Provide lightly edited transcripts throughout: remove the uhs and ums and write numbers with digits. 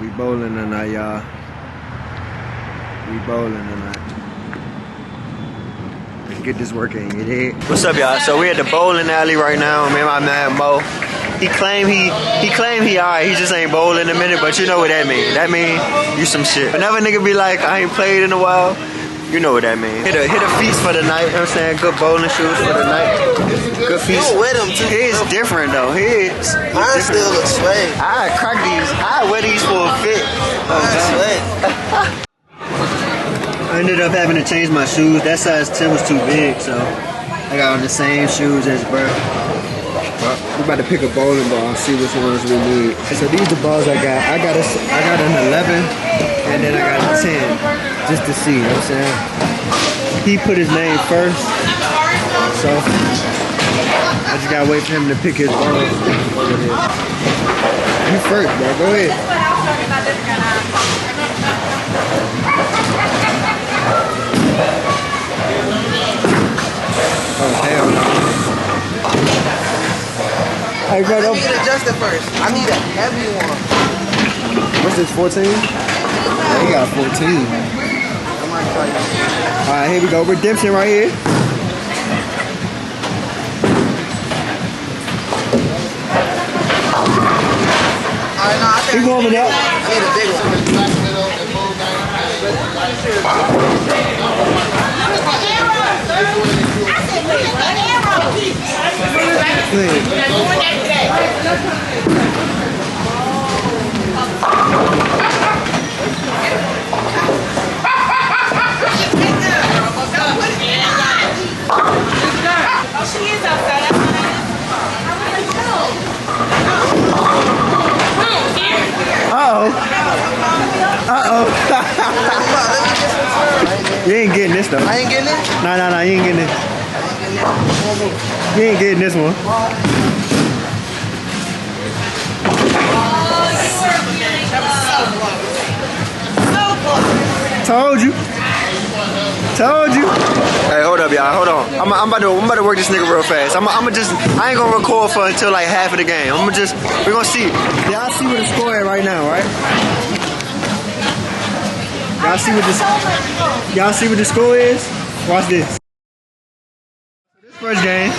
We bowling tonight, y'all. We bowling tonight. Let's get this work in, you dig? What's up, y'all? So we at the bowling alley right now. Me and my man Mo. He claim he alright. He just ain't bowling in a minute, but you know what that mean. That mean you some shit. Whenever nigga be like, I ain't played in a while, you know what that mean. Hit a feast for the night. You know what I'm saying? Good bowling shoes for the night. Good feast. You with him too. His different though. His mine still look swag. I crack these. I wear these for a fit. I ended up having to change my shoes. That size 10 was too big, so I got on the same shoes as bro. We're about to pick a bowling ball and see which ones we need. So these are the balls I got. I got an 11 and then I got a 10 just to see, you know what I'm saying? He put his name first, so I just gotta wait for him to pick his balls over there. You first, bro. Go ahead. Oh, hell no. Hey, bro, I need to adjust it first. I need a heavy one. What's this, 14? Yeah, he got 14. Alright, here we go. Redemption right here. Alright, no, I think He warming up. I need a big one. You ain't getting this though. I ain't getting it? Nah, you ain't getting it. You ain't getting this one. Told you. Hey, hold up, y'all. Hold on. I'm about to work this nigga real fast. I ain't gonna record for until like half of the game. We're gonna see. Y'all see what the score is right now, right? Y'all see what the score is? Watch this. This first game.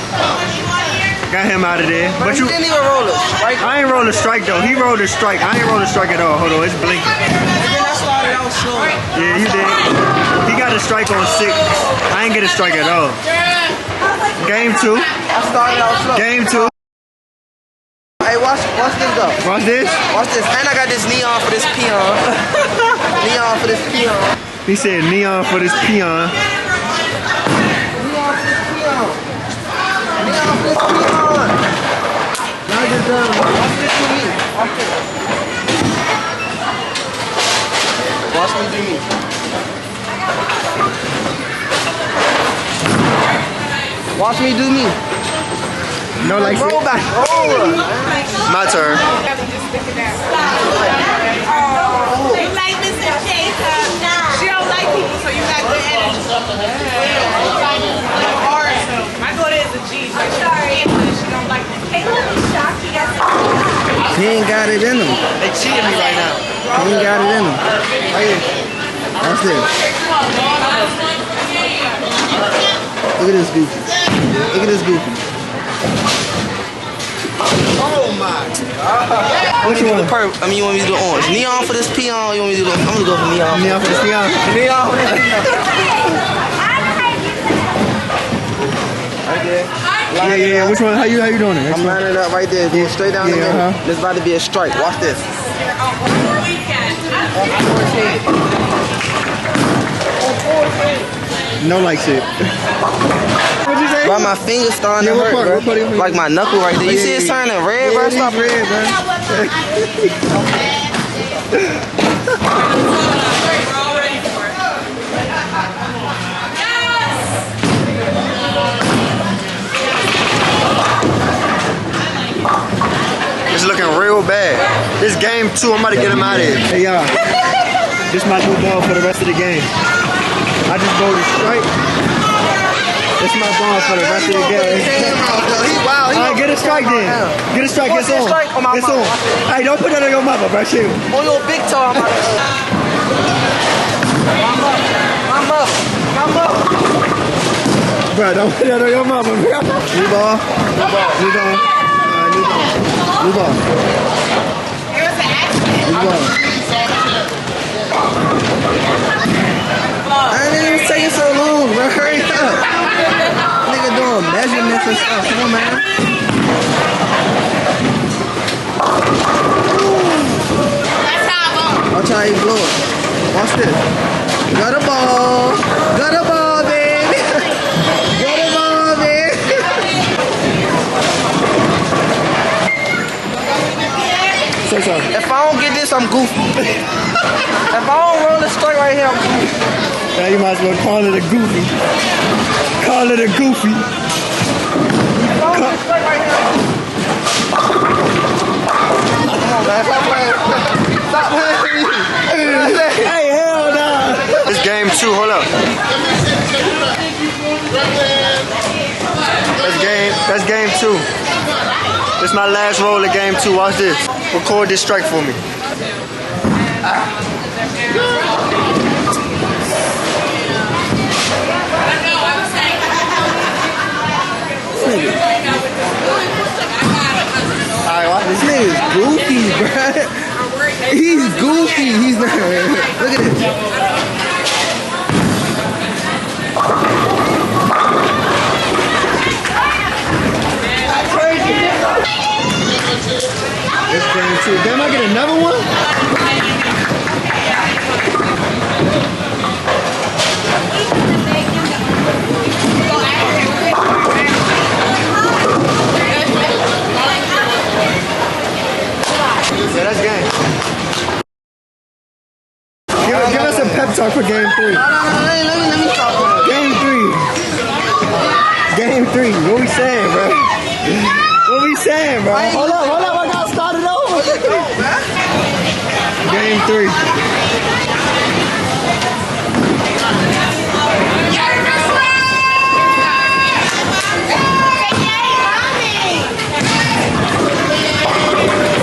Got him out of there. But you didn't even roll a strike. I ain't roll a strike though. He rolled a strike. I ain't rolled a strike at all. Hold on, it's blinking. And then I started out slow. Yeah, you did. He got a strike on 6. I ain't get a strike at all. Game 2. I started out slow. Game 2. Hey, watch this though. Watch this. Watch this. And I got this neon for this peon. Neon for this peon. He said neon for this peon. Neon for this peon. Neon for this peon. Now just watch this to me. Watch me do me. Watch me do me. No, like roll back. Roll. My turn. You like Mr. Jacob? She don't like people, so you got good energy. My daughter is a G. I'm sorry. She don't like me. He ain't got it in him. They cheating me right now. He ain't got it in him. Right here. Watch this. Look at this goofy. Look at this goofy. Oh my God. Which one? You want me to do orange? Neon for this peon. You want me to do? I'm gonna go for neon. Neon for this peon. Neon for this peon. Right there. Yeah. Which one? How you doing it? I'm lining it up right there. Going straight down the middle. This about to be a strike. Watch this. No like shit. What'd you say? Why my fingers starting to hurt, bro? Like my knuckle right there. You see it's turning red, bro? Stop red, bro. It's looking real bad. This game 2, I'm about to get him out of here. Hey, y'all. This my new ball for the rest of the game. I just bowled a strike. It's my ball for the rest of the game. Wow, he Alright, get a strike then. Get a strike, What's it's that on. strike? On my It's mouth. on. Hey, don't put that on your mother, bro. Shoot. on your big toe. I'm up. Bro, don't put that on your mother, bro. New ball. New ball. New ball. New ball. New ball. New ball. I didn't even take it so long, bro. Hurry up. Nigga doing measurements and stuff. Come on, man. Watch how he blow it. Watch this. Got a ball. Got a ball, baby. Got a ball, baby. Say so. If I don't get this, I'm goofy. If I don't roll this straight right here, I'm goofy. Now you might as well call it a goofy. Call it a goofy. If I don't get straight right here, I'm goofy. Come on, man. Stop playing. Stop playing with me. Hey, hell no. It's game 2, hold up. That's game 2. This is my last roll of game 2. Watch this. Record this strike for me. Alright, watch This nigga's goofy, bruh. He's goofy. He's not. Look at this. It's game 2. Damn, I get another one? Yeah, that's game. Give us a pep talk for game 3. Let me talk. Game 3. Game 3. What we saying, bro? What we saying, bro? Hold up. I gotta start it over. Game 3.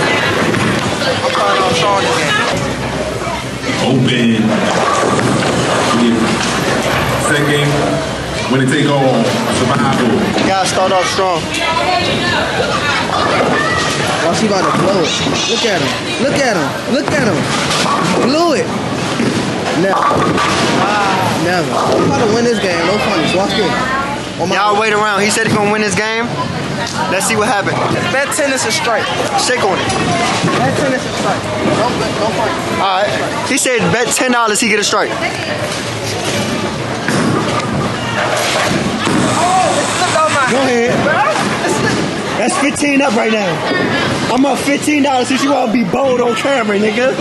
I'm calling on Sean again. Open. Second game, when they take on survival. You gotta start off strong. Oh, she about to blow it. Look at him. Look at him. Look at him. Blew it. Never. Never. I'm about to win this game. No funnies. Watch this. On my Y'all wait around. He said he's gonna win this game. Let's see what happens. bet 10 is a strike. Shake on it. Bet 10 is a strike. Don't fight. Alright. He said bet $10 he get a strike. Oh, it slipped out my Go ahead. It slipped. That's 15 up right now. I'm up $15 since you wanna be bold on camera, nigga.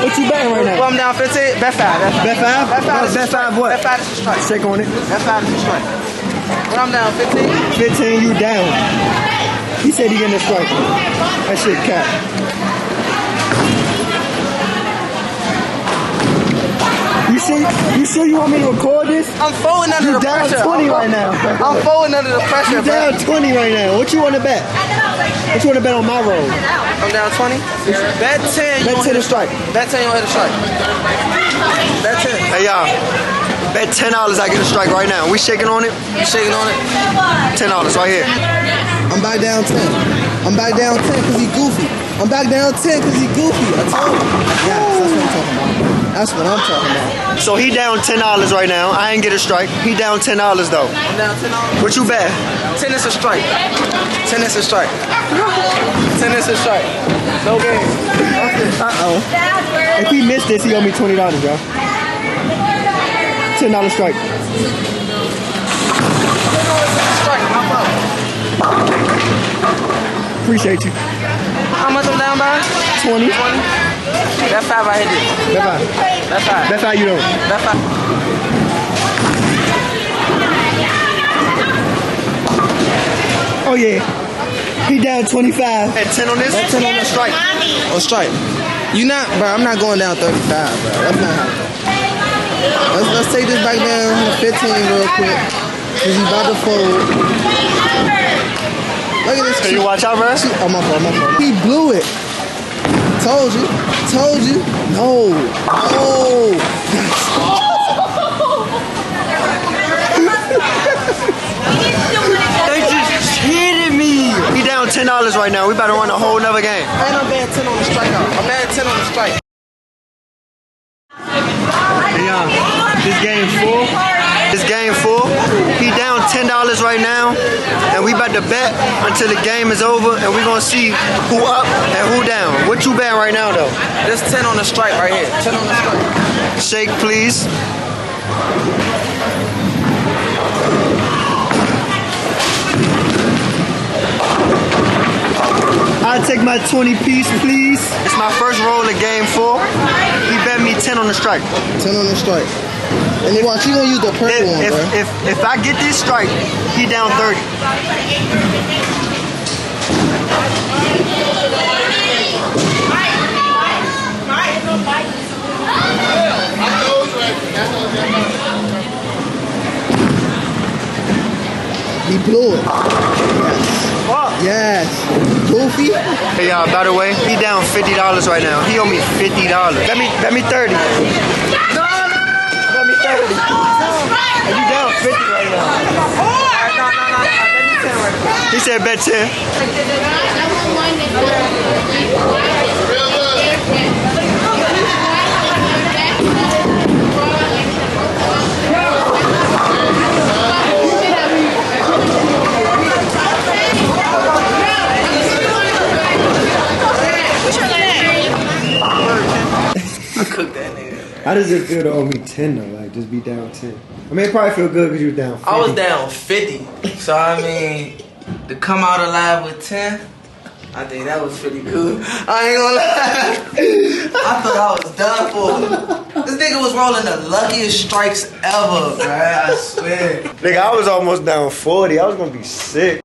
What you betting right Well, now? I'm down 15. Bet 5. Bet 5? Bet 5 is a Bet strike. 5 what? Bet 5 is a strike. Shake on it. Bet 5 is a strike. When I'm down 15. 15, you down. He said he getting a strike. That shit cap. You sure you want me to record this? I'm folding under You the down pressure. 20 right now. I'm folding under the pressure, You bro. down 20 right now. What you want to bet? What you want to bet on my roll? I'm down 20. Bet 10. Bet 10 a strike. Bet 10, you don't hit a strike. Bet 10. Hey y'all. Bet $10 I get a strike right now. We shaking on it? You shaking on it? $10 right here. I'm back down 10. I'm back down 10 because he goofy. I'm back down 10 because he goofy. I told you. Yes, that's what I'm talking about. That's what I'm talking about. So he down $10 right now. I ain't get a strike. He down $10 though. I'm down $10. What you bet? 10 is a strike. 10 is a strike. 10 is a strike. No game. Uh-oh. If he missed this, he owe me $20, y'all. $10 strike. Strike. I'm up. Appreciate you. How much I'm down by? 20. 20. That 5 I hit it. Bet 5. That 5. Bet 5 you don't. That 5. Oh yeah. He down 25. Bet 10 on this? Bet 10 on the strike. On strike. You not, bro. I'm not going down 35, bro. That's not happening. Let's take this back down to 15 real quick. Cause he about to fold. Look at this. Can you watch out, bro? Oh, my fault. He blew it. Told you. No. They just cheated me. He down $10 right now. We about to run a whole nother game. And I'm bad 10 on the strikeout. I'm bad 10 on the strike. Yeah, this game full. He down $10 right now, and we about to bet until the game is over, and we're gonna see who up and who down. What you betting right now, though? There's 10 on the strike right here. 10 on the strike. Shake, please. I'll take my 20 piece, please. It's my first roll of game 4. He bet me 10 on the strike. 10 on the strike. And then watch, he gonna use the purple one, bro. If I get this strike, he down 30. He blew it. Yes. Goofy. Hey y'all, by the way, he down $50 right now. He owe me $50. Bet me 30. No. Bet me 30. And you down 50 right now. No. Bet me 10 right now. He said bet 10. How does it feel to owe me 10 though? Like just be down 10. I mean, it probably feel good because you were down 50. I was down 50. So I mean, to come out alive with 10, I think that was pretty cool. I ain't gonna lie. I thought I was done for. This nigga was rolling the luckiest strikes ever, bruh. I swear. Nigga, I was almost down 40. I was gonna be sick.